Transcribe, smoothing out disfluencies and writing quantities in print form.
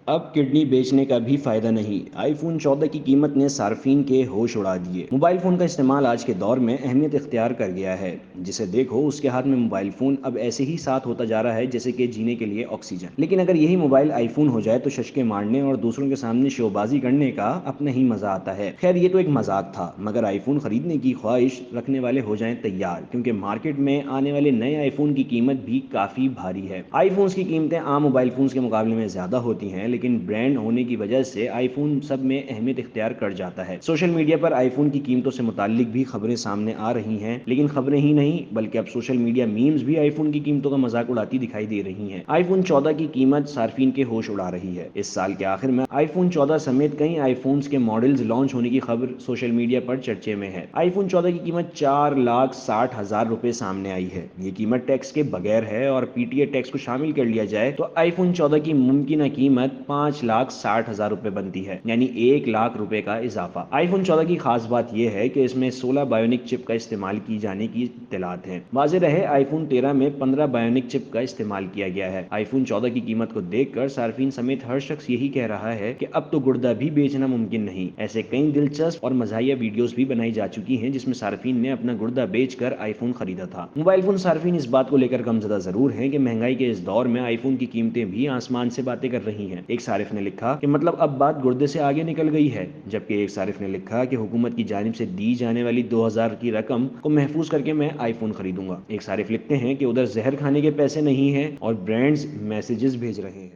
اب کڈنی بیچنے کا بھی فائدہ نہیں، آئی فون 14 کی قیمت نے صارفین کے ہوش اڑا دیے۔ موبائل فون کا استعمال آج کے دور میں اہمیت اختیار کر گیا ہے۔ جسے دیکھو اس کے ہاتھ میں موبائل فون اب ایسے ہی ساتھ ہوتا جا رہا ہے جیسے کہ جینے کے لیے آکسیجن۔ لیکن اگر یہی موبائل آئی فون ہو جائے تو ششکے مارنے اور دوسروں کے سامنے شو بازی کرنے کا اپنا ہی مزہ آتا ہے۔ خیر یہ تو ایک مذاق تھا، مگر آئی فون خریدنے کی خواہش رکھنے والے ہو جائیں تیار، کیونکہ مارکیٹ میں آنے والے نئے آئی فون کی قیمت بھی کافی بھاری ہے۔ آئی فونز کی قیمتیں عام موبائل فونز کے مقابلے میں زیادہ ہوتی ہیں، لیکن برانڈ ہونے کی وجہ سے آئی فون سب میں اہمیت اختیار کر جاتا ہے۔ سوشل میڈیا پر آئی فون کی قیمتوں سے متعلق بھی خبریں سامنے آ رہی ہیں، لیکن خبریں ہی نہیں بلکہ اب سوشل میڈیا میمز بھی آئی فون کی قیمتوں کا مذاق اڑاتی دکھائی دے رہی ہیں۔ آئی فون 14 کی قیمت صارفین کے ہوش اڑا رہی ہے۔ اس سال کے آخر میں آئی فون 14 سمیت کئی آئی فونز کے ماڈلز لانچ ہونے کی خبر سوشل میڈیا پر چرچے میں ہے۔ آئی فون 14 کی قیمت 4,60,000 روپے سامنے آئی ہے۔ یہ قیمت ٹیکس کے بغیر ہے اور پی ٹی اے ٹیکس کو شامل کر لیا جائے تو آئی فون 14 کی ممکنہ قیمت 5,60,000 روپے بنتی ہے، یعنی 1,00,000 روپے کا اضافہ۔ آئی فون 14 کی خاص بات یہ ہے کہ اس میں 16 بائیونک چپ کا استعمال کی جانے کی اطلاعات ہیں۔ واضح رہے آئی فون 13 میں 15 بائیونک چپ کا استعمال کیا گیا ہے۔ آئی فون 14 کی قیمت کو دیکھ کر صارفین سمیت ہر شخص یہی کہہ رہا ہے کہ اب تو گردہ بھی بیچنا ممکن نہیں۔ ایسے کئی دلچسپ اور مزاحیہ ویڈیوز بھی بنائی جا چکی ہیں جس میں صارفین نے اپنا گردہ بیچ کر آئی فون خریدا تھا۔ موبائل فون صارفین اس بات کو لے کر غمزدہ ضرور ہیں کہ مہنگائی کے اس دور میں آئی فون کی قیمتیں بھی آسمان سے باتیں کر رہی ہیں۔ ایک صارف نے لکھا کہ مطلب اب بات گردے سے آگے نکل گئی ہے، جبکہ ایک صارف نے لکھا کہ حکومت کی جانب سے دی جانے والی 2,000 کی رقم کو محفوظ کر کے میں آئی فون خریدوں گا۔ ایک صارف لکھتے ہیں کہ ادھر زہر کھانے کے پیسے نہیں ہیں اور برانڈز میسیجز بھیج رہے ہیں۔